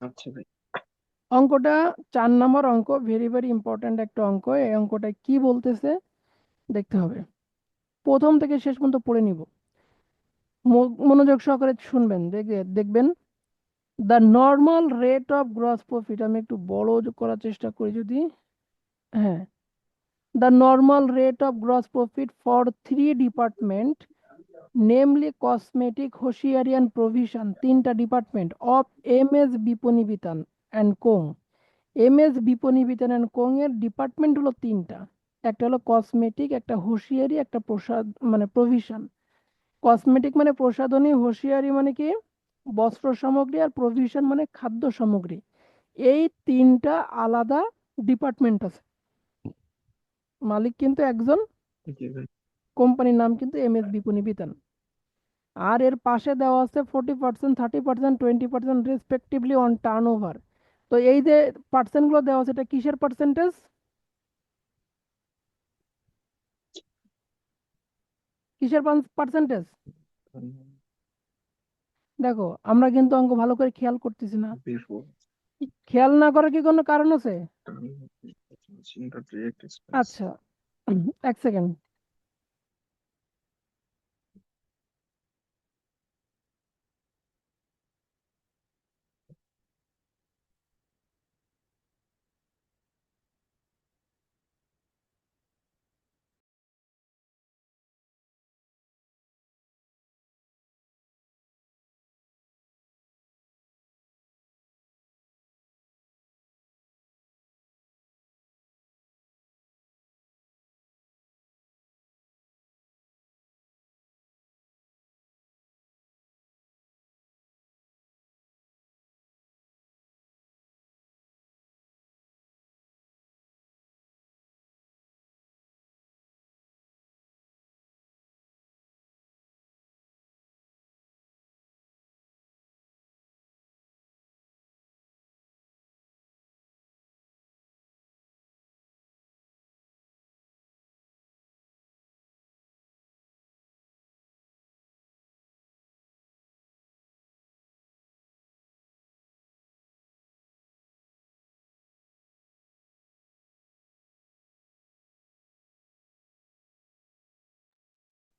আচ্ছা ভাই। অঙ্কটা 4 নম্বর অঙ্ক, ভেরি ভেরি ইম্পর্ট্যান্ট একটা অঙ্ক। এই অঙ্কটা কি বলতেছে দেখতে হবে, প্রথম থেকে শেষ পর্যন্ত পড়ে নিব। মনোযোগ সহকারে শুনবেন, দেখবেন the normal rate of gross profit. আমি একটু বড় করার চেষ্টা করি যদি, হ্যাঁ, the normal rate of gross profit for three department, namely cosmetic, hosiery and provision, তিনটা ডিপার্টমেন্ট অফ এম এস বিপণী বিতান অ্যান্ড কোং। এম এস বিপণী বিতান অ্যান্ড কোং এর ডিপার্টমেন্ট হলো তিনটা, একটা হলো কসমেটিক, একটা হোশিয়ারি, একটা প্রসাদ মানে প্রভিশন। কসমেটিক মানে প্রসাধনী, হোশিয়ারি মানে কি বস্ত্র সামগ্রী, আর প্রভিশন মানে খাদ্য সামগ্রী। এই তিনটা আলাদা ডিপার্টমেন্ট আছে, মালিক কিন্তু একজন, জি ভাই। কোম্পানির নাম কিন্তু এম এস বিপণী বিতান। আর এর পাশে দেওয়া আছে 40%, 30%, 20% রেসপেক্টিভলি অন টার্ন ওভার। তো এই যে পার্সেন্টগুলো দেওয়া আছে, এটা কিসের পার্সেন্টেজ, কিসের পার্সেন্টেজ? দেখো আমরা কিন্তু অঙ্ক ভালো করে খেয়াল করতেছি না। বিফোর খেয়াল না করার কি কোনো কারণ আছে? Direct expense. আচ্ছা, এক সেকেন্ড।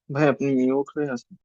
ভাই আপনি মিউট হয়ে আছেন।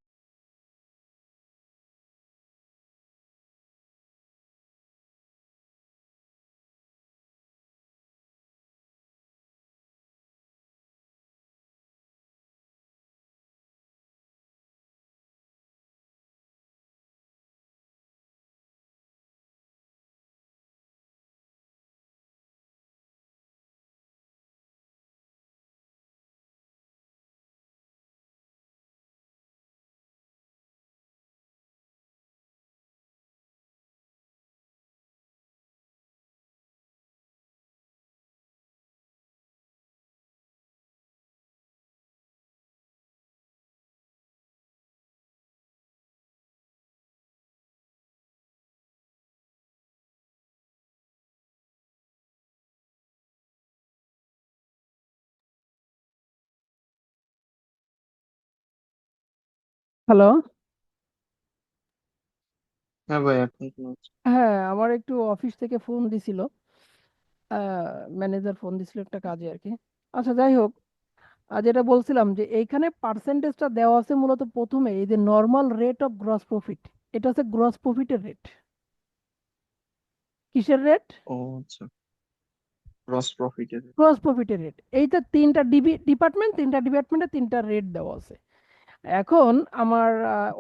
হ্যালো। হ্যাঁ ভাই, এখন শোনা যাচ্ছে। হ্যাঁ, আমার একটু অফিস থেকে ফোন দিছিল, ম্যানেজার ফোন দিছিল একটা কাজে আর কি। আচ্ছা যাই হোক, যেটা বলছিলাম যে এইখানে পার্সেন্টেজটা দেওয়া আছে মূলত প্রথমে, এই যে normal rate of gross profit, এটা হচ্ছে গ্রস প্রফিটের রেট। কিসের রেট? ও আচ্ছা, গ্রস প্রফিটের। গ্রস প্রফিটের রেট। এইটা তিনটা ডিপার্টমেন্ট, তিনটা ডিপার্টমেন্টে তিনটা রেট দেওয়া আছে। এখন আমার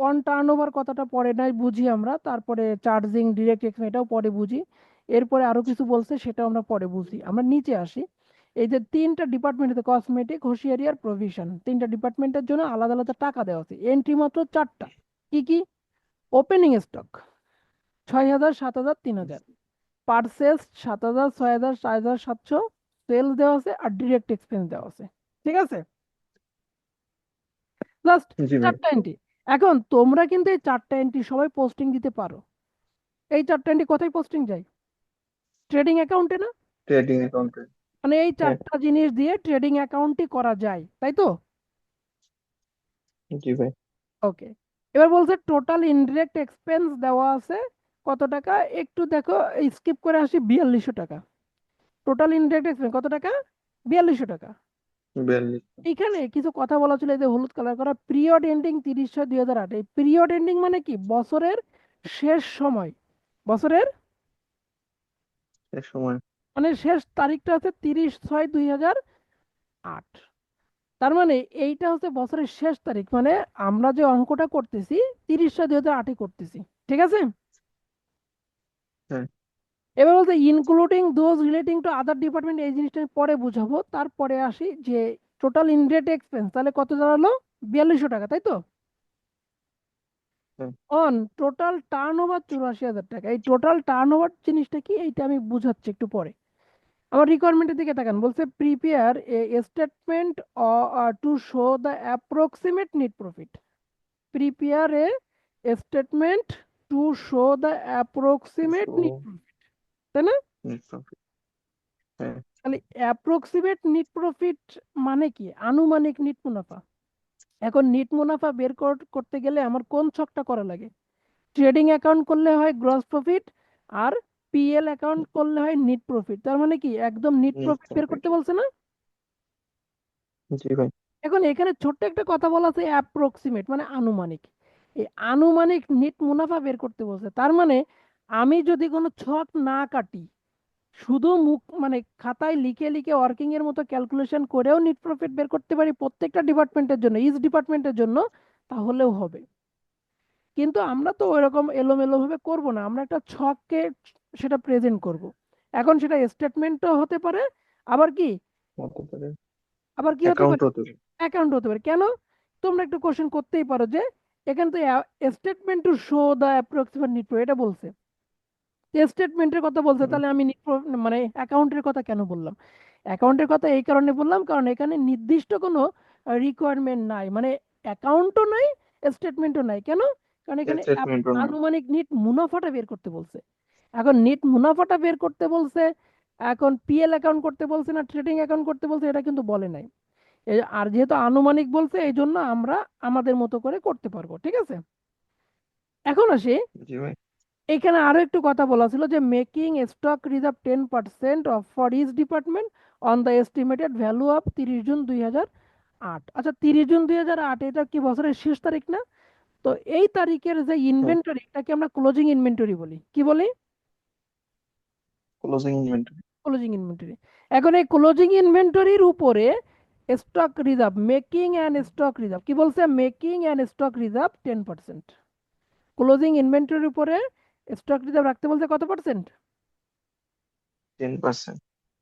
অন টার্ন ওভার কথাটা পরে নাই বুঝি আমরা, তারপরে চার্জিং, ডিরেক্ট এক্সপেন্স এটাও পরে বুঝি, এরপরে আরো কিছু বলছে সেটাও আমরা পরে বুঝি। আমরা নিচে আসি। এই যে তিনটা ডিপার্টমেন্ট, কসমেটিক, হোশিয়ারি আর প্রভিশন, তিনটা ডিপার্টমেন্টের জন্য আলাদা আলাদা টাকা দেওয়া আছে। এন্ট্রি মাত্র চারটা। কি কি? Opening stock 6,000, 7,000, 3,000। পারচেস 7,000, 6,000, 4,700। সেলস দেওয়া আছে আর ডিরেক্ট এক্সপেন্স দেওয়া আছে। ঠিক আছে, জাস্ট জি ভাই। চারটা এন্ট্রি। এখন তোমরা কিন্তু এই চারটা এন্ট্রি সবাই পোস্টিং দিতে পারো। এই চারটা এন্ট্রি কোথায় পোস্টিং যায়? ট্রেডিং অ্যাকাউন্টে না? ট্রেডিং অ্যাকাউন্টে। মানে এই হ্যাঁ। চারটা জিনিস দিয়ে ট্রেডিং অ্যাকাউন্টই করা যায়, তাই তো? জি ভাই। ওকে। এবার বলছে টোটাল ইনডিরেক্ট এক্সপেন্স দেওয়া আছে কত টাকা, একটু দেখো, স্কিপ করে আসি, 4200 টাকা। টোটাল ইনডাইরেক্ট এক্সপেন্স কত টাকা? 4200 টাকা। 42। এখানে কিছু কথা বলা ছিল, এই যে হলুদ কালার করা, পিরিয়ড এন্ডিং 30/6/2008। এই পিরিয়ড এন্ডিং মানে কি? বছরের শেষ সময়। বছরের সে সময়। মানে শেষ তারিখটা হচ্ছে 30/6/2008। তার মানে এইটা হচ্ছে বছরের শেষ তারিখ, মানে আমরা যে অঙ্কটা করতেছি 30/6/2008 করতেছি। ঠিক আছে? হ্যাঁ। এবার বলতে including those relating to other department, এই জিনিসটা আমি পরে বুঝাবো। তারপরে আসি যে টোটাল ইনডাইরেক্ট এক্সপেন্স তাহলে কত দাঁড়ালো? 4200 টাকা, তাই তো? হ্যাঁ। অন টোটাল টার্ন ওভার 84,000 টাকা। এই টোটাল টার্ন ওভার জিনিসটা কি, এইটা আমি বুঝাচ্ছি একটু পরে। আমার রিকোয়ারমেন্টের দিকে তাকান, বলছে prepare a statement to show the approximate net profit. Prepare a statement to show the approximate তো নেট প্রফিট, তাই না? Net profit. হ্যাঁ। তাহলে অ্যাপ্রক্সিমেট নেট প্রফিট মানে কি? আনুমানিক নিট মুনাফা। এখন নিট মুনাফা বের করতে গেলে আমার কোন ছকটা করা লাগে? ট্রেডিং অ্যাকাউন্ট করলে হয় গ্রস প্রফিট, আর পিএল অ্যাকাউন্ট করলে হয় নিট প্রফিট। তার মানে কি একদম নিট নেট প্রফিট বের প্রফিট। করতে বলছে না? জি ভাই। এখন এখানে ছোট্ট একটা কথা বলা আছে, অ্যাপ্রক্সিমেট মানে আনুমানিক। এই আনুমানিক নিট মুনাফা বের করতে বলছে, তার মানে আমি যদি কোনো ছক না কাটি, শুধু মুখ মানে খাতায় লিখে লিখে ওয়ার্কিং এর মতো ক্যালকুলেশন করেও নিট প্রফিট বের করতে পারি প্রত্যেকটা ডিপার্টমেন্টের জন্য, ইচ ডিপার্টমেন্টের জন্য, তাহলেও হবে। কিন্তু আমরা তো ওইরকম এলোমেলো ভাবে করব না, আমরা একটা ছককে সেটা প্রেজেন্ট করব। এখন সেটা স্টেটমেন্টও হতে পারে, আবার কি, হতে পারে। আবার কি হতে অ্যাকাউন্ট পারে, হতে পারে। অ্যাকাউন্ট হতে পারে। কেন? তোমরা একটু কোশ্চেন করতেই পারো যে এখানে তো statement to show the approximate net, এটা বলছে, স্টেটমেন্টের কথা বলছে, হুম। তাহলে আমি মানে অ্যাকাউন্টের কথা কেন বললাম? অ্যাকাউন্টের কথা এই কারণে বললাম কারণ এখানে নির্দিষ্ট কোনো রিকোয়ারমেন্ট নাই, মানে অ্যাকাউন্টও নাই, স্টেটমেন্টও নাই। কেন? কারণ এখানে স্টেটমেন্টও না। আনুমানিক নিট মুনাফাটা বের করতে বলছে। এখন নিট মুনাফাটা বের করতে বলছে, এখন পিএল অ্যাকাউন্ট করতে বলছে না ট্রেডিং অ্যাকাউন্ট করতে বলছে, এটা কিন্তু বলে নাই। আর যেহেতু আনুমানিক বলছে, এই জন্য আমরা আমাদের মতো করে করতে পারবো। ঠিক আছে? এখন আসি, জি ভাই। এখানে আরো একটু কথা বলা ছিল যে making stock reserve 10% of for each department on the estimated value of 30 June 2008। আচ্ছা, 30 জুন 2008 এটা কি বছরের শেষ তারিখ না? তো এই তারিখের যে হ্যাঁ। ইনভেন্টরি, এটাকে আমরা ক্লোজিং ইনভেন্টরি বলি। কি বলি? Closing inventory. Closing inventory. এখন এই ক্লোজিং ইনভেন্টরির উপরে stock reserve, making and stock reserve কি বলছে? Making and stock reserve 10%। Closing ইনভেন্টরির উপরে স্টক রিজার্ভ রাখতে বলছে কত পার্সেন্ট? 10%।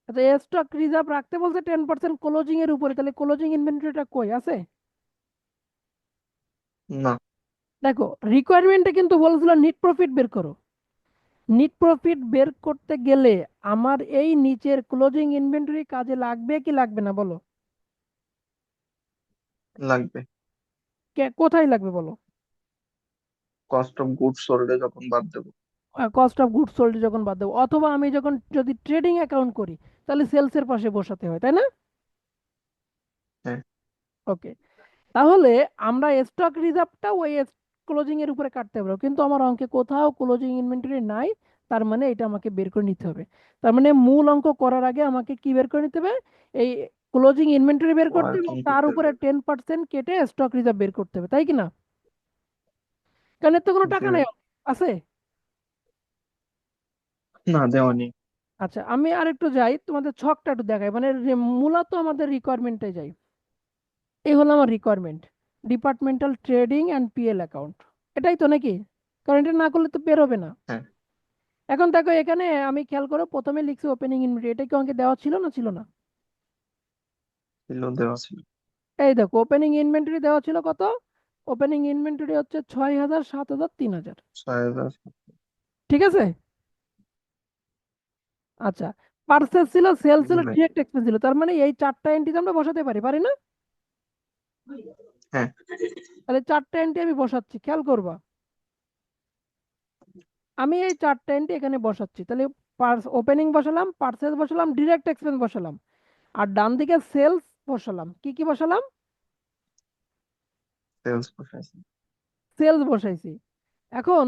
আচ্ছা, স্টক রিজার্ভ রাখতে বলছে 10% ক্লোজিং এর উপরে, তাহলে ক্লোজিং ইনভেন্টরিটা কই আছে? না। দেখো, রিকোয়ারমেন্টে কিন্তু বলেছিল নিট প্রফিট বের করো। নিট প্রফিট বের করতে গেলে আমার এই নিচের ক্লোজিং ইনভেন্টরি কাজে লাগবে কি লাগবে না বলো? লাগবে। কোথায় লাগবে বলো? কস্ট অফ গুডস সোল্ডে যখন বাদ দেবো। কস্ট অফ গুডস সোল্ড যখন বাদ দেবো, অথবা আমি যখন যদি ট্রেডিং অ্যাকাউন্ট করি, তাহলে সেলস এর পাশে বসাতে হয়, তাই না? হ্যাঁ। ওকে, তাহলে আমরা স্টক রিজার্ভটা ওই ক্লোজিং এর উপরে কাটতে পারবো, কিন্তু আমার অঙ্কে কোথাও ক্লোজিং ইনভেন্টরি নাই। তার মানে এটা আমাকে বের করে নিতে হবে। তার মানে মূল অঙ্ক করার আগে আমাকে কি বের করে নিতে হবে? এই ক্লোজিং ইনভেন্টরি বের করতে হবে, ওয়ার্কিং এবং তার করতে উপরে হবে। 10% কেটে স্টক রিজার্ভ বের করতে হবে, তাই কি না? কারণ এর তো কোনো জি টাকা ভাই। নেই, আছে? না, দেওয়া নেই। আচ্ছা, আমি আর একটু যাই, তোমাদের ছকটা একটু দেখাই, মানে মূলত আমাদের রিকোয়ারমেন্টে যাই। এই হলো আমার requirement, departmental trading and PL account. এটাই তো নাকি? কারণ এটা না করলে তো বের হবে না। হ্যাঁ। এখন দেখো, এখানে আমি খেয়াল করো, প্রথমে লিখছি ওপেনিং ইনভেন্টরি, এটা কি অঙ্কে দেওয়া ছিল না ছিল না? ছিল, দেওয়া ছিল। এই দেখো, ওপেনিং ইনভেন্টরি দেওয়া ছিল কত? ওপেনিং ইনভেন্টরি হচ্ছে 6,000, 7,000, 3,000। 6,000। ঠিক আছে? আচ্ছা, পার্সেস ছিল, সেল জি ছিল, ভাই। ডিরেক্ট এক্সপেন্স ছিল, তার মানে এই চারটা এন্ট্রি আমরা বসাতে পারি, পারি না? হ্যাঁ। তাহলে চারটা এন্ট্রি আমি বসাচ্ছি, খেয়াল করবা। আমি এই চারটা এন্ট্রি এখানে বসাচ্ছি, তাহলে ওপেনিং বসালাম, পার্সেস বসালাম, ডিরেক্ট এক্সপেন্স বসালাম, আর ডান দিকে সেলস বসালাম। কি কি বসালাম? Sales profession. সেলস বসাইছি। এখন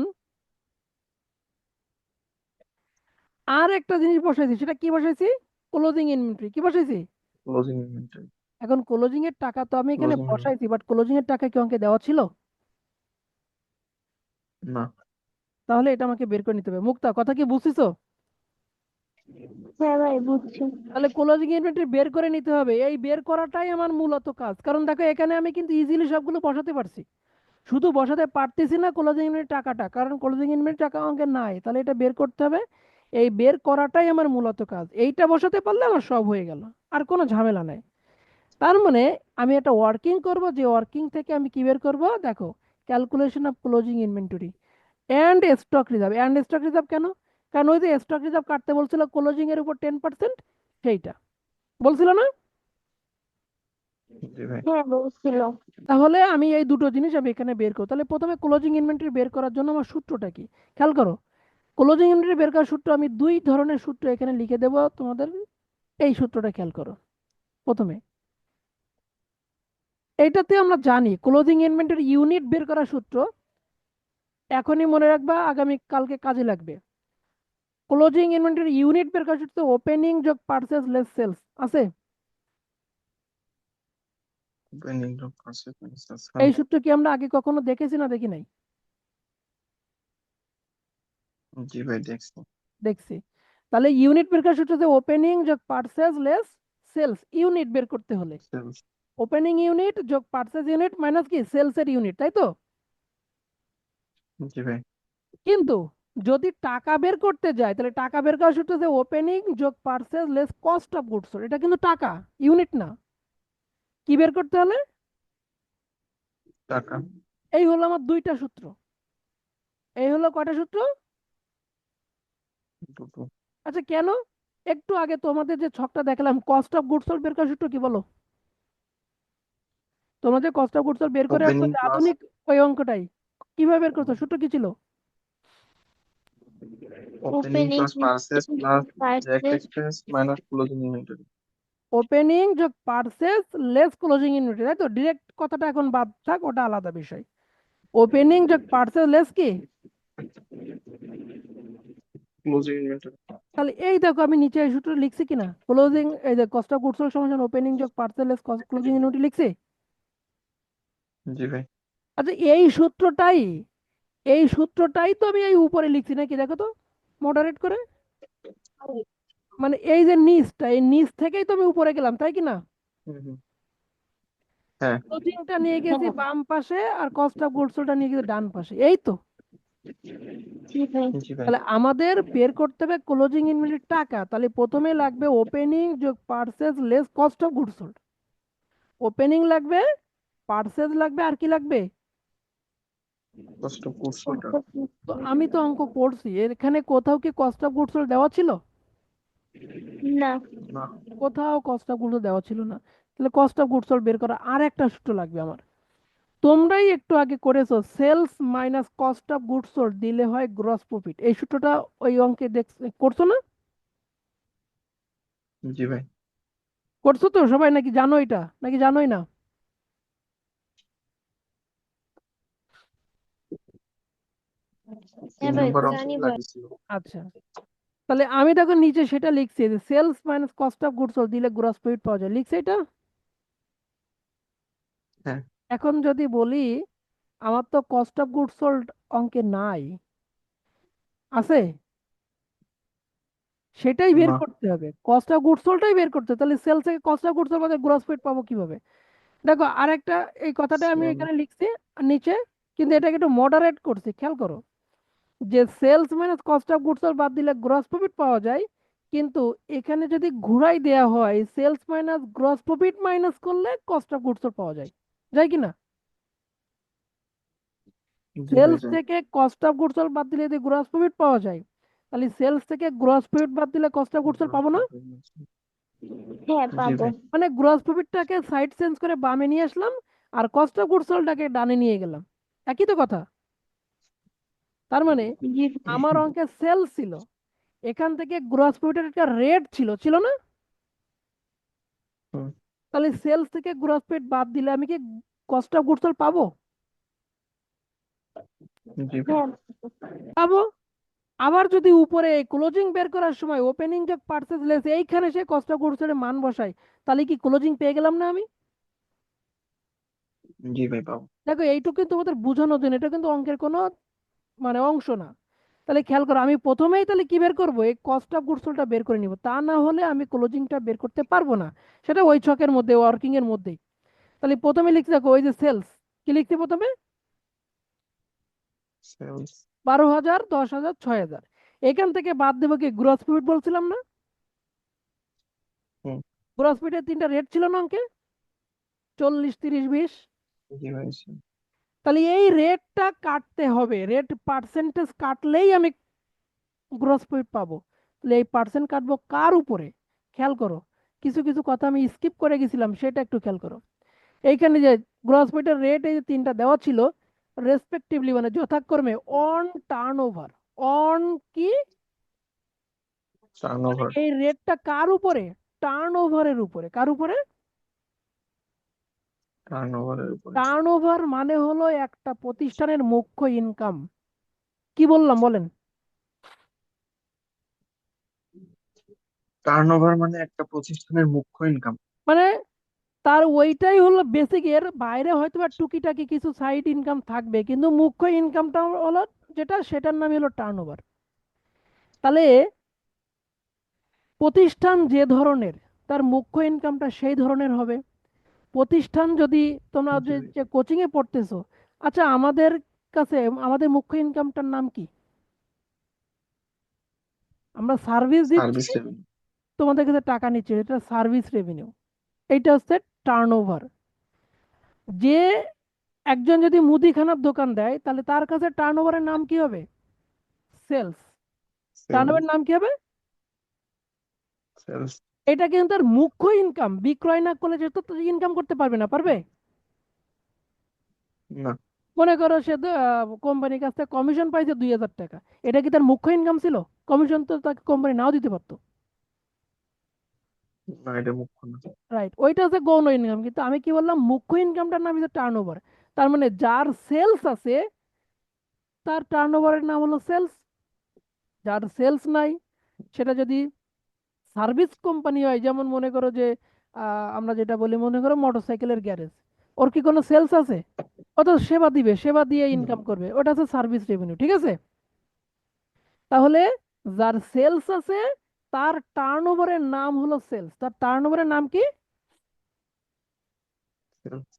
আর একটা জিনিস বসাইছি, সেটা কি বসাইছি? Closing inventory. কি বসাইছি? Closing inventory. এখন ক্লোজিং এর টাকা তো আমি এখানে ক্লোজিং। বসাইছি, বাট ক্লোজিং এর টাকা কি অঙ্কে দেওয়া ছিল? না। তাহলে এটা আমাকে বের করে নিতে হবে। মুক্তা, কথা কি বুঝছিছো? হ্যাঁ ভাই বুঝছি। তাহলে ক্লোজিং ইনভেন্টরি বের করে নিতে হবে, এই বের করাটাই আমার মূলত কাজ। কারণ দেখো এখানে আমি কিন্তু ইজিলি সবগুলো বসাতে পারছি, শুধু বসাতে পারতেছি না ক্লোজিং ইনভেন্টরি টাকাটা, কারণ ক্লোজিং ইনভেন্টরি টাকা অঙ্কে নাই। তাহলে এটা বের করতে হবে, এই বের করাটাই আমার মূলত কাজ। এইটা বসাতে পারলে আমার সব হয়ে গেল, আর কোনো ঝামেলা নাই। তার মানে আমি একটা ওয়ার্কিং করব, যে ওয়ার্কিং থেকে আমি কি বের করব দেখো, calculation of closing inventory and stock reserve. And stock reserve কেন? কারণ ওই যে স্টক রিজার্ভ কাটতে বলছিল ক্লোজিং এর উপর 10%, সেইটা বলছিল না? জি ভাই। হ্যাঁ বলছিল। তাহলে আমি এই দুটো জিনিস আমি এখানে বের করব। তাহলে প্রথমে ক্লোজিং ইনভেন্টরি বের করার জন্য আমার সূত্রটা কি খেয়াল করো। ক্লোজিং ইনভেন্টরি বের করার সূত্র আমি দুই ধরনের সূত্র এখানে লিখে দেবো তোমাদের। এই সূত্রটা খেয়াল করো। প্রথমে এইটাতে আমরা জানি ক্লোজিং ইনভেন্টরি ইউনিট বের করার সূত্র, এখনই মনে রাখবা, আগামী কালকে কাজে লাগবে। ক্লোজিং ইনভেন্টরি ইউনিট বের করার সূত্র ওপেনিং যোগ পারচেজ লেস সেলস আছে। Opening of consequences. এই সূত্র কি আমরা আগে কখনো দেখেছি না দেখি নাই? জি ভাই দেখছি। দেখছি। তাহলে ইউনিট বের করার সূত্র হচ্ছে ওপেনিং যোগ পারচেজ লেস সেলস। ইউনিট বের করতে হলে সেলস। ওপেনিং ইউনিট যোগ পারচেজ ইউনিট মাইনাস কি সেলস এর ইউনিট, তাই তো? জি ভাই। কিন্তু যদি টাকা বের করতে যায়, তাহলে টাকা বের করার সূত্র হচ্ছে ওপেনিং যোগ purchase less cost of goods. এটা কিন্তু টাকা, ইউনিট না। কি বের করতে হলে? টাকা। এই হলো আমার দুইটা সূত্র। এই হলো কয়টা সূত্র? দুটো। আচ্ছা কেন? একটু আগে তোমাদের যে ছকটা দেখালাম, কস্ট অফ গুডস বের করার সূত্র কি বলো? তোমরা যে কস্ট অফ গুডস বের করে আসছো ওপেনিং যে প্লাস। আধুনিক, ওই অঙ্কটাই কিভাবে বের করছো? সূত্র কি ছিল? Opening opening plus purchase plus direct purchase expense minus closing inventory. Opening যোগ পারচেজ লেস ক্লোজিং ইনভেন্টরি, তাই তো? ডিরেক্ট কথাটা এখন বাদ থাক, ওটা আলাদা বিষয়। ওপেনিং যোগ পারচেজ লেস কি? Closing inventory. তাহলে এই দেখো আমি নিচে এই সূত্র লিখছি কিনা, ক্লোজিং, এই যে কস্ট অফ গুডস সোল্ড সমান ওপেনিং যোগ পারচেজ লেস ক্লোজিং ইনভেন্টরি লিখছি। জি ভাই। আচ্ছা এই সূত্রটাই তো আমি এই উপরে লিখছি নাকি, দেখো তো মডারেট করে। মানে এই যে নিচটা, এই নিচ থেকেই তো আমি উপরে গেলাম, তাই কি না? হুম হুম। হ্যাঁ। ক্লোজিংটা নিয়ে গেছি হ্যাঁ বাম পাশে, আর কস্ট অফ গুডস সোল্ডটা নিয়ে গেছি ডান পাশে, এই তো। জি ভাই। জি ভাই। তাহলে আমাদের বের করতে হবে ক্লোজিং ইনভেন্টরির টাকা। তাহলে প্রথমে লাগবে ওপেনিং যোগ purchase less cost of goods sold. Opening লাগবে, পারচেজ লাগবে, আর কি লাগবে? কষ্ট গুডস সোল্ড। তো আমি তো অঙ্ক করছি, এখানে কোথাও কি কস্ট অফ গুডস সোল্ড দেওয়া ছিল? না। না। কোথাও কস্ট অফ গুডস দেওয়া ছিল না। তাহলে কস্ট অফ গুডস সোল্ড বের করা আর একটা সূত্র লাগবে আমার। তোমরাই একটু আগে করেছো, sales minus cost of goods sold দিলে হয় গ্রস প্রফিট। এই সূত্রটা ওই অঙ্কে করছো না? জি ভাই। করছো তো সবাই, নাকি জানো এটা, নাকি জানোই না? তিন হ্যাঁ ভাই নম্বর অংশে জানি ভাই। লাগিয়েছিল। আচ্ছা, তাহলে আমি দেখো নিচে সেটা লিখছি যে sales minus cost of goods sold দিলে গ্রস প্রফিট পাওয়া যায়, লিখছি এটা। হ্যাঁ। এখন যদি বলি আমার তো কস্ট অফ গুডস সোল্ড অঙ্কে নাই, আছে? সেটাই বের না। করতে হবে, কস্ট অফ গুডস সোল্ডটাই বের করতে হবে। তাহলে সেলস থেকে কস্ট অফ গুডস সোল্ড বাদে গ্রস প্রফিট পাবো কিভাবে? দেখো আরেকটা, এই কথাটা আমি সেল। এখানে লিখছি আর নিচে, কিন্তু এটাকে একটু মডারেট করছি, খেয়াল করো। যে sales minus cost of goods sold বাদ দিলে গ্রস প্রফিট পাওয়া যায়, কিন্তু এখানে যদি ঘুরাই দেয়া হয় sales minus gross profit minus করলে কস্ট অফ গুডস সোল্ড পাওয়া যায়, যায় কি না? জি ভাই সেলস যাই। থেকে কস্ট অফ গুডস সোল্ড বাদ দিলে যদি গ্রস প্রফিট পাওয়া যায়, তাহলে সেলস থেকে গ্রস প্রফিট বাদ দিলে কস্ট অফ গুডস সোল্ড পাবো না? হ্যাঁ জি পাবো। ভাই। মানে গ্রস প্রফিটটাকে সাইড চেঞ্জ করে বামে নিয়ে আসলাম, আর কস্ট অফ গুডস সোল্ডটাকে ডানে নিয়ে গেলাম, একই তো কথা। তার মানে জি আমার অঙ্কে সেলস ছিল, এখান থেকে গ্রস প্রফিটের একটা রেট ছিল, ছিল না? হুম। তাহলে সেলস থেকে গ্রস প্রফিট বাদ দিলে আমি কি কস্ট অফ গুডস সোল্ড পাবো? জি ভাই। হ্যাঁ পাবো। আবার যদি উপরে ক্লোজিং বের করার সময় ওপেনিং যে পার্সেস লেস এইখানে সে কস্ট অফ গুডস এর মান বসাই, তাহলে কি ক্লোজিং পেয়ে গেলাম না আমি? জি ভাই, পাবো। দেখো এইটুকু কিন্তু আমাদের বোঝানোর জন্য, এটা কিন্তু অঙ্কের কোনো মানে অংশ না। তাহলে খেয়াল করো, আমি প্রথমেই তাহলে কি বের করবো, এই কস্ট অফ গুডসোলটা বের করে নিব, তা না হলে আমি ক্লোজিংটা বের করতে পারবো না, সেটা ওই ছকের মধ্যে ওয়ার্কিং এর মধ্যেই। তাহলে প্রথমে লিখতে দেখো ওই যে সেলস, কি লিখতে প্রথমে? সেলস। 12,000, 10,000, 6,000। এখান থেকে বাদ দেবো কি গ্রস প্রফিট বলছিলাম না? হুম। গ্রস প্রফিটের তিনটা রেট ছিল না অঙ্কে, 40, 30, 20। জি ভাই। তাহলে এই রেটটা কাটতে হবে, রেট পার্সেন্টেজ কাটলেই আমি গ্রস প্রফিট পাবো। তাহলে এই পার্সেন্ট কাটবো কার উপরে? খেয়াল করো, কিছু কিছু কথা আমি স্কিপ করে গেছিলাম, সেটা একটু খেয়াল করো। এইখানে যে গ্রস প্রফিটের রেট এই যে তিনটা দেওয়া ছিল, রেসপেক্টিভলি মানে যথাক্রমে অন টার্নওভার, অন কি, মানে টার্নওভার। এই রেটটা কার উপরে? টার্নওভারের উপরে। কার উপরে? টার্নওভারের উপরে। টার্নওভার মানে হলো একটা প্রতিষ্ঠানের মুখ্য ইনকাম। কি বললাম বলেন? টার্নওভার মানে একটা প্রতিষ্ঠানের মুখ্য ইনকাম। মানে তার ওইটাই হলো বেসিক, এর বাইরে হয়তো বা টুকিটাকি কিছু সাইড ইনকাম থাকবে, কিন্তু মুখ্য ইনকামটা হলো যেটা, সেটার নামই হলো টার্নওভার। তাহলে প্রতিষ্ঠান যে ধরনের, তার মুখ্য ইনকামটা সেই ধরনের হবে। প্রতিষ্ঠান যদি, তোমরা জি যে ভাই। যে কোচিং এ পড়তেছো, আচ্ছা আমাদের কাছে আমাদের মুখ্য ইনকামটার নাম কি? আমরা সার্ভিস দিচ্ছি, সার্ভিস রেভিনিউ। তোমাদের কাছে টাকা নিচ্ছে, এটা সার্ভিস রেভিনিউ। এইটা হচ্ছে টার্নওভার। যে একজন যদি মুদিখানার দোকান দেয়, তাহলে তার কাছে টার্নওভারের নাম কি হবে? সেলস। সেলস। টার্নওভারের নাম কি হবে? সেলস। এটা কিন্তু তার মুখ্য ইনকাম, বিক্রয় না করলে যেহেতু ইনকাম করতে পারবে না, পারবে? না। মনে করো সে কোম্পানির কাছ থেকে কমিশন পাইছে 2,000 টাকা, এটা কি তার মুখ্য ইনকাম ছিল? কমিশন তো তাকে কোম্পানি নাও দিতে পারতো। না, এটা মুখ্য না। রাইট, ওইটা হচ্ছে গৌণ ইনকাম। কিন্তু আমি কি বললাম, মুখ্য ইনকামটার নাম হচ্ছে টার্নওভার। তার মানে যার সেলস আছে, তার টার্নওভারের নাম হলো সেলস। যার সেলস নাই, সেটা যদি সার্ভিস কোম্পানি হয়, যেমন মনে করো যে আমরা যেটা বলি, মনে করো মোটরসাইকেলের গ্যারেজ, ওর কি কোনো সেলস আছে? ও তো সেবা দিবে, সেবা দিয়ে না। ইনকাম করবে, ওটা হচ্ছে সার্ভিস রেভিনিউ, ঠিক আছে? তাহলে যার সেলস আছে, তার টার্নওভারের নাম হলো সেলস। তার টার্নওভারের নাম কি? সেলস।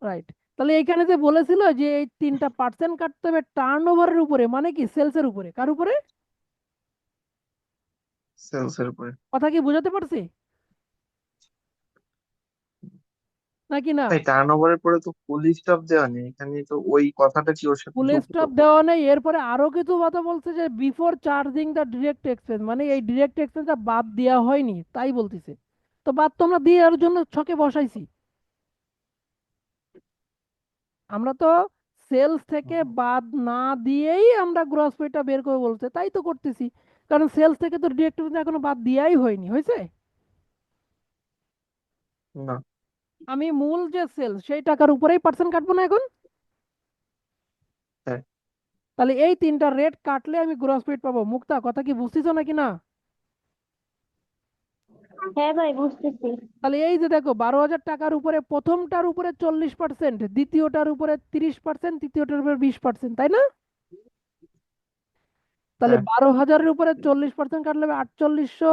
রাইট। তাহলে এখানে যে বলেছিল যে এই 3% কাটতে হবে টার্নওভারের উপরে, মানে কি সেলসের উপরে। কার উপরে? সেলসের উপরে। কথা কি বুঝাতে পারছি নাকি না? তাই টার্নওভারের পরে তো ফুল স্টপ দেওয়া নেই এখানে, তো ওই কথাটা কি ওর সাথে ফুল যুক্ত? স্টপ দেওয়া নেই, এরপরে আরো কিছু কথা বলছে যে before charging the direct expense, মানে এই ডিরেক্ট এক্সপেন্সটা বাদ দেওয়া হয়নি তাই বলতেছে। তো বাদ তোমরা দিয়ে এর জন্য ছকে বসাইছি। আমরা তো সেলস থেকে বাদ না দিয়েই আমরা গ্রস প্রফিটটা বের করে বলছে, তাই তো করতেছি। কারণ সেলস থেকে তো ডিরেক্ট এক্সপেন্স এখনো বাদ দেওয়াই হয়নি, হয়েছে? না। আমি মূল যে সেলস সেই টাকার উপরেই পার্সেন্ট কাটবো না এখন? হ্যাঁ। তাহলে এই তিনটা রেট কাটলে আমি গ্রস প্রফিট পাবো। মুক্তা, কথা কি বুঝতেছো নাকি না? হ্যাঁ ভাই, বুঝতেছি। তাহলে এই যে দেখো, 12,000 টাকার উপরে প্রথমটার উপরে 40%, দ্বিতীয়টার উপরে 30%, তৃতীয়টার উপরে 20%, তাই না? তাহলে হ্যাঁ। 12,000-এর উপরে 40% কাটলে হবে 4,800,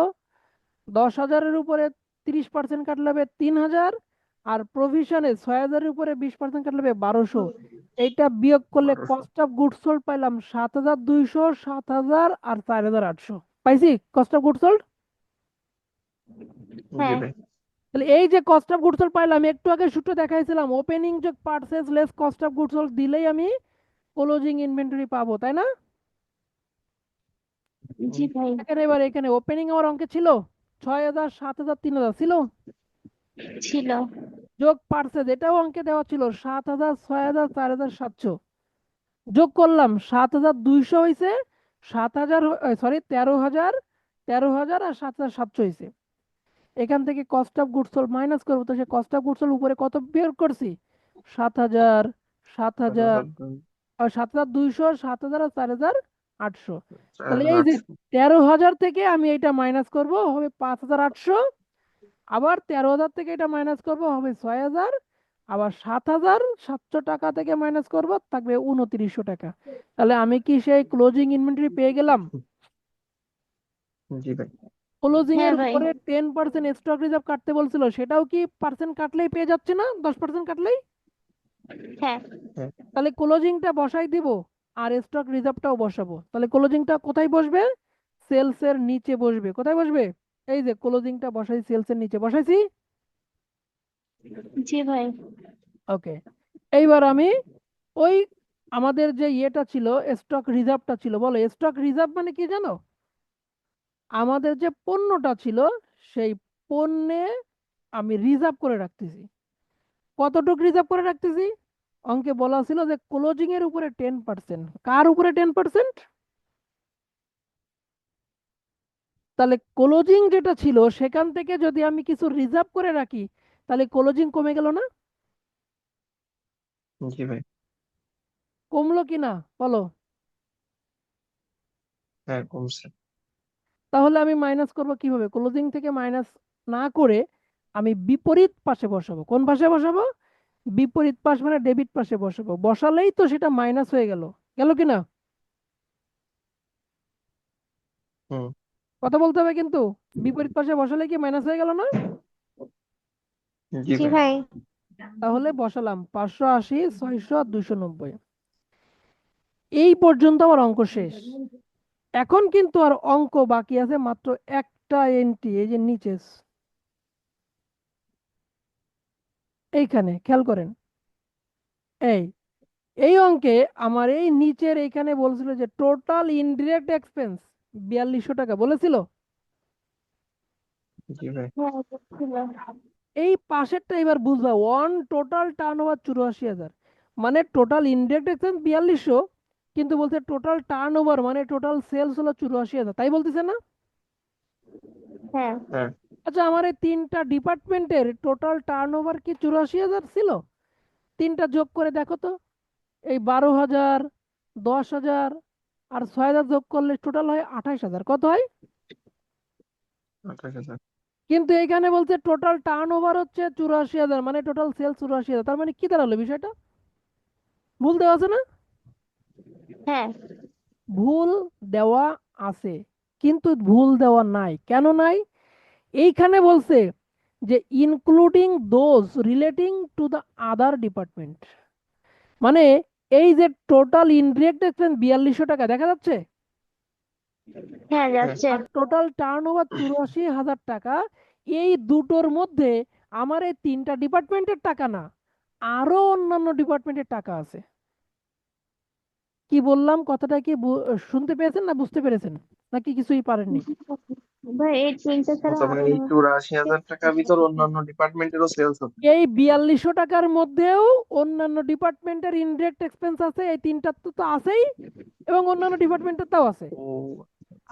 10,000-এর উপরে 30% কাটলে হবে 3,000, আর প্রভিশনে 6,000-এর উপরে 20% কাটলে হবে 1,200। এইটা বিয়োগ করলে 1200। কস্ট অফ গুডস সোল্ড পাইলাম 7,200, 7,000 আর 4,800। পাইছি কস্ট অফ গুডস সোল্ড। জি হ্যাঁ। ভাই। তাহলে এই যে কস্ট অফ গুডস সোল্ড পাইলাম, একটু আগে সূত্র দেখাইছিলাম, ওপেনিং যে purchase less cost of goods sold দিলেই আমি ক্লোজিং ইনভেন্টরি পাবো, তাই না? জি ভাই। এখানে এবার এখানে ওপেনিং আমার অঙ্কে ছিল 6,000, 7,000, 3,000 ছিল, ছিল। যোগ পারচেজ এটাও অঙ্কে দেওয়া ছিল 7,000, 6,000, 4,700। যোগ করলাম 7,200 হয়েছে, 7,000, সরি 13,000, 13,000 আর 7,700 হয়েছে। এখান থেকে cost of goods sold minus করবো, তো সে কস্ট অফ গুডস সোল্ড উপরে কত বের করছি? 7,000, 7,000, 7,200, 7,000 আর 4,700। 800। তাহলে এই যে 4800। 13,000 থেকে আমি এটা মাইনাস করব, হবে 5,800। আবার 13,000 থেকে এটা মাইনাস করব, হবে 6,000। আবার 7,700 টাকা থেকে মাইনাস করব, থাকবে 2,900 টাকা। তাহলে আমি কি সেই ক্লোজিং ইনভেন্টরি পেয়ে গেলাম? জি ভাই। ক্লোজিং হ্যাঁ এর ভাই, উপরে 10% স্টক রিজার্ভ কাটতে বলছিল, সেটাও কি পার্সেন্ট কাটলেই পেয়ে যাচ্ছে না? 10% কাটলেই? হ্যাঁ হ্যাঁ। তাহলে ক্লোজিংটা বসাই দিব, আর স্টক রিজার্ভটাও বসাবো। তাহলে ক্লোজিংটা কোথায় বসবে? সেলস এর নিচে বসবে। কোথায় বসবে? এই যে ক্লোজিংটা বসাই, সেলস এর নিচে বসাইছি। জি ভাই। ওকে, এইবার আমি ওই আমাদের যে ইয়েটা ছিল, স্টক রিজার্ভটা ছিল, বলো স্টক রিজার্ভ মানে কি জানো? আমাদের যে পণ্যটা ছিল, সেই পণ্যে আমি রিজার্ভ করে রাখতেছি। কতটুকু রিজার্ভ করে রাখতেছি? অঙ্কে বলা ছিল যে ক্লোজিং এর উপরে 10%। কার উপরে 10%? তাহলে ক্লোজিং যেটা ছিল সেখান থেকে যদি আমি কিছু রিজার্ভ করে রাখি, তাহলে ক্লোজিং কমে গেল না? জি ভাই। কমলো কি না বলো? হ্যাঁ, কমছে। তাহলে আমি মাইনাস করব কিভাবে? ক্লোজিং থেকে মাইনাস না করে আমি বিপরীত পাশে বসাবো। কোন পাশে বসাবো? বিপরীত পাশ মানে ডেবিট পাশে বসাবো। বসালেই তো সেটা মাইনাস হয়ে গেল। গেল কি না? হুম। কথা বলতে হবে কিন্তু। বিপরীত পাশে বসালে কি মাইনাস হয়ে গেল না? জি জি ভাই। ভাই। তাহলে বসালাম 580, 600, 290। এই পর্যন্ত আমার অঙ্ক শেষ। এখন কিন্তু আর অঙ্ক বাকি আছে মাত্র একটা এন্ট্রি, এই যে নিচে এইখানে খেয়াল করেন। এই এই অঙ্কে আমার এই নিচের এইখানে বলছিল যে টোটাল ইনডিরেক্ট এক্সপেন্স 4,200 টাকা বলেছিল। জি ভাই। হ্যাঁ বুঝছিল। এই পাশেরটা এবার বুঝবা, ওয়ান টোটাল টার্ন ওভার 84,000, মানে টোটাল ইনডিরেক্ট এক্সপেন্স 4,200, কিন্তু বলছে টোটাল টার্ন ওভার মানে টোটাল সেলস হলো 84,000, তাই বলতেছে না? হ্যাঁ হ্যাঁ। আচ্ছা, আমার এই তিনটা ডিপার্টমেন্টের টোটাল টার্ন ওভার কি 84,000 ছিল? তিনটা যোগ করে দেখো তো। এই 12,000, 10,000 আর 6,000 যোগ করলে টোটাল হয় 28,000। কত হয়? 28,000। কিন্তু এখানে বলছে টোটাল টার্ন ওভার হচ্ছে 84,000, মানে টোটাল সেলস 84,000। তার মানে কি দাঁড়ালো বিষয়টা? ভুল দেওয়া আছে না? হ্যাঁ ভুল দেওয়া আছে, কিন্তু ভুল দেওয়া নাই। কেন নাই? এইখানে বলছে যে including those relating to the other department, মানে এই যে টোটাল ইনডিরেক্ট এক্সপেন্স 4,200 টাকা দেখা যাচ্ছে, হ্যাঁ হ্যাঁ। যাচ্ছে। আর টোটাল টার্ন ওভার 84,000 টাকা, এই দুটোর মধ্যে আমার এই তিনটা ডিপার্টমেন্টের টাকা না, আরো অন্যান্য ডিপার্টমেন্টের টাকা আছে। কি বললাম কথাটা কি শুনতে পেয়েছেন না বুঝতে পেরেছেন, নাকি কিছুই পারেননি? ভাই এই তিনটা ছাড়া তার মানে অন্য এই 84,000 টাকার ভিতর অন্যান্য ডিপার্টমেন্টেরও সেলস হচ্ছে। এই 4,200 টাকার মধ্যেও অন্যান্য ডিপার্টমেন্টের ইনডিরেক্ট এক্সপেন্স আছে, এই তিনটার তো তো আছেই, এবং অন্যান্য ডিপার্টমেন্টের তাও আছে। ও।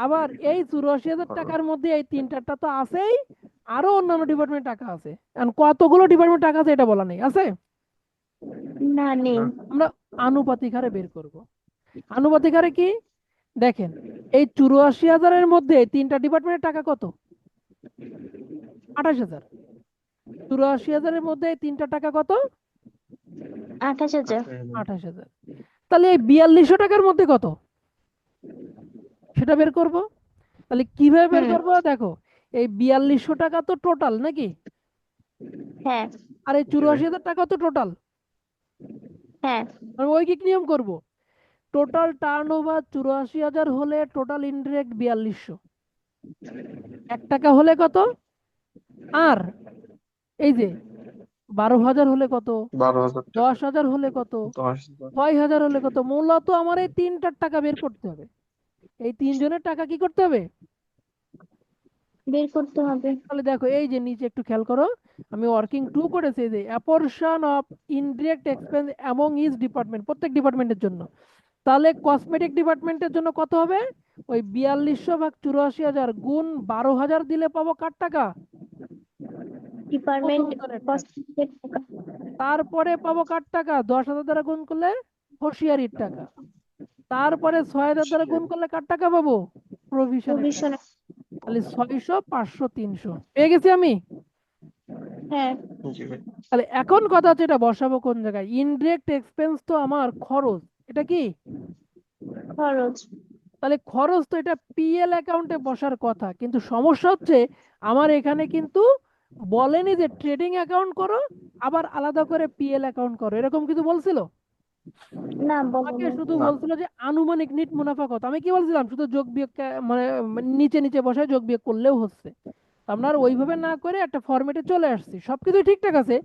আবার এই 84,000 টাকার মধ্যে এই তিনটারটা তো আছেই, আরো অন্যান্য ডিপার্টমেন্ট টাকা আছে। এখন কতগুলো ডিপার্টমেন্ট টাকা আছে এটা বলা নেই, আছে? না নেই। না। আমরা আনুপাতিক হারে বের করব। আনুপাতিক হারে কি? দেখেন, এই 84,000-এর মধ্যে তিনটা ডিপার্টমেন্টের টাকা কত? 28,000। 84,000-এর মধ্যে এই তিনটা টাকা কত? 28,000। 28,000। 28,000। তাহলে এই 4,200 টাকার মধ্যে কত, সেটা বের করব। তাহলে কিভাবে বের হুম। করব? দেখো, এই 4,200 টাকা তো টোটাল নাকি, হ্যাঁ আর এই জি ভাই। 84,000 টাকা তো টোটাল। হ্যাঁ আমি ঐকিক নিয়ম করব। টোটাল টার্ন ওভার 84,000 হলে টোটাল ইনডিরেক্ট 4,200, 1 টাকা হলে কত? আর এই যে 12,000 হলে কত? 12,000 টাকা। 10,000 হলে কত? 10,000। 6,000 হলে কত? মূলত আমার এই তিনটার টাকা বের করতে হবে। এই তিনজনের টাকা কি করতে হবে? বের করতে হবে। তাহলে দেখো, এই যে নিচে একটু খেয়াল করো, আমি ওয়ার্কিং টু করেছি যে apportion of indirect expense among each department, প্রত্যেক ডিপার্টমেন্টের জন্য। তাহলে কসমেটিক ডিপার্টমেন্টের জন্য কত হবে? ওই 4,200 ভাগ 84,000 গুণ 12,000 দিলে পাবো কার টাকা? ডিপার্টমেন্ট প্রথম জনের টাকা। কস্মেটিকের টাকা। তারপরে পাবো কার টাকা? 10,000 দ্বারা গুণ করলে হোশিয়ারির টাকা। তারপরে 6,000 দ্বারা গুণ করলে কার টাকা পাবো? প্রভিশনের টাকা। প্রভিশনে। তাহলে 600, 500, 300 পেয়ে গেছি আমি। হ্যাঁ। জি ভাই। তাহলে এখন কথা হচ্ছে এটা বসাবো কোন জায়গায়? ইনডিরেক্ট এক্সপেন্স তো আমার খরচ, এটা কি? খরচ। তাহলে খরচ তো এটা পিএল অ্যাকাউন্টে বসার কথা, কিন্তু সমস্যা হচ্ছে আমার এখানে কিন্তু বলেনি যে ট্রেডিং অ্যাকাউন্ট করো আবার আলাদা করে পিএল অ্যাকাউন্ট করো, এরকম কিছু বলছিল? না, আমাকে বলেনি। শুধু না। বলছিল যে আনুমানিক নিট মুনাফা কত। আমি কি বলছিলাম? শুধু যোগ বিয়োগ মানে নিচে নিচে বসায় যোগ বিয়োগ করলেও হচ্ছে। আপনার ওইভাবে না করে একটা ফরম্যাটে চলে আসছি, সবকিছু ঠিকঠাক আছে।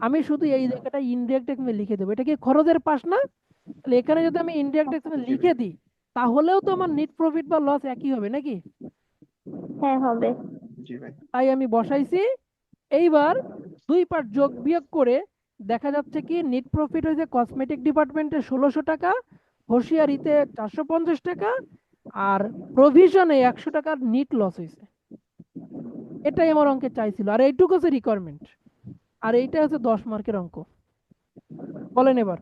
আমি শুধু এই জায়গাটা ইনডিরেক্ট এক্সপেন্স লিখে দেবো। এটা কি খরচের পাশ না? তাহলে এখানে যদি আমি ইনডিরেক্ট এক্সপেন্স জি ভাই। লিখে দিই তাহলেও তো আমার নেট প্রফিট বা লস একই হবে নাকি? হ্যাঁ, হবে। জি ভাই। তাই আমি বসাইছি। এইবার দুই পার্ট যোগ বিয়োগ করে দেখা যাচ্ছে কি নেট প্রফিট হয়েছে কসমেটিক ডিপার্টমেন্টে 1600 টাকা, হোশিয়ারিতে 450 টাকা, আর প্রভিশনে 100 টাকার নিট লস হয়েছে। এটাই আমার অঙ্কে চাইছিল, আর এইটুকু হচ্ছে রিকোয়ারমেন্ট। আর এইটা হচ্ছে 10 মার্কের অঙ্ক। বলেন এবার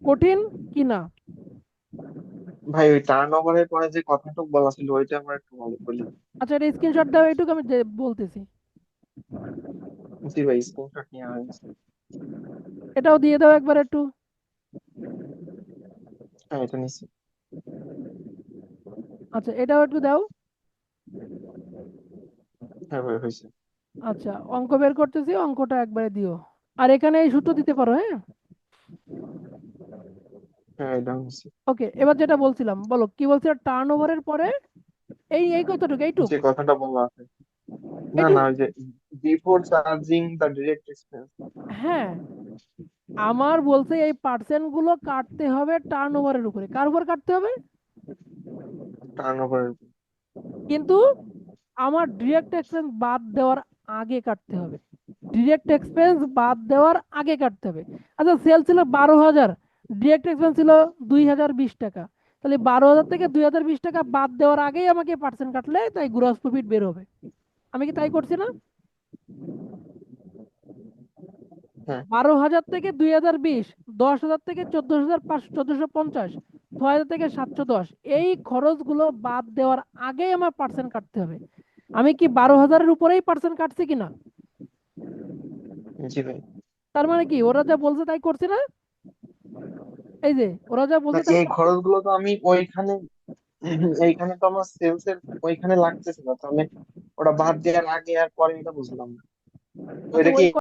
কঠিন কি না? ভাই ওই টার্ন ওভারের পরে যে কথাটুকু বলা ছিল ওইটা আমরা একটু ভালো বলি। আচ্ছা, এটা স্ক্রিনশট দাও, এইটুকু আমি বলতেছি। জি ভাই, স্ক্রিনশট নিয়ে হয়েছে। এটাও দিয়ে দাও একবার একটু। হ্যাঁ, এটা নিচ্ছি। আচ্ছা, এটাও একটু দাও। হ্যাঁ ভাই, হয়েছে। আচ্ছা, অঙ্ক বের করতেছি, অঙ্কটা একবারে দিও। আর এখানে এই সূত্র দিতে পারো, হ্যাঁ? হ্যাঁ, এটা হয়েছে। ওকে, এবার যেটা বলছিলাম বলো, কি বলছিলাম? টার্ন ওভারের পরে এই এই কতটুকু, এইটুক যে কথাটা বলা আছে। না না, এইটুক ওই যে before charging the direct expense. হ্যাঁ, আমার বলছে এই পার্সেন্ট গুলো কাটতে হবে টার্ন ওভারের উপরে। কার উপর কাটতে হবে? টার্ন ওভারের। কিন্তু আমার ডিরেক্ট এক্সপেন্স বাদ দেওয়ার আগে কাটতে হবে। ডিরেক্ট এক্সপেন্স বাদ দেওয়ার আগে কাটতে হবে। আচ্ছা, সেল ছিল 12,000, ডিরেক্ট এক্সপেন্স ছিল 2,020 টাকা। তাহলে 12,000 থেকে 2,020 টাকা বাদ দেওয়ার আগেই আমাকে পার্সেন্ট কাটলে তাই গ্রস প্রফিট বের হবে। আমি কি তাই করছি না? হ্যাঁ। 12,000 থেকে 2,020, 10,000 থেকে 14,500, 1450, 6,000 থেকে 710, এই খরচগুলো বাদ দেওয়ার আগেই আমার পার্সেন্ট কাটতে হবে। আমি কি 12,000-এর উপরেই পার্সেন্ট কাটছি কিনা? জি ভাই। তার মানে কি ওরা যা বলছে তাই করছে না? এই যে ওরা যা না, বলছে তাই এই করছে। খরচগুলো তো আমি ওইখানে এইখানে তো আমার সেলস এর ওইখানে লাগতেছে না, তাহলে ওটা বাদ দেওয়ার আগে আর পরে এটা বুঝলাম না। তো আচ্ছা, এটা ওই কি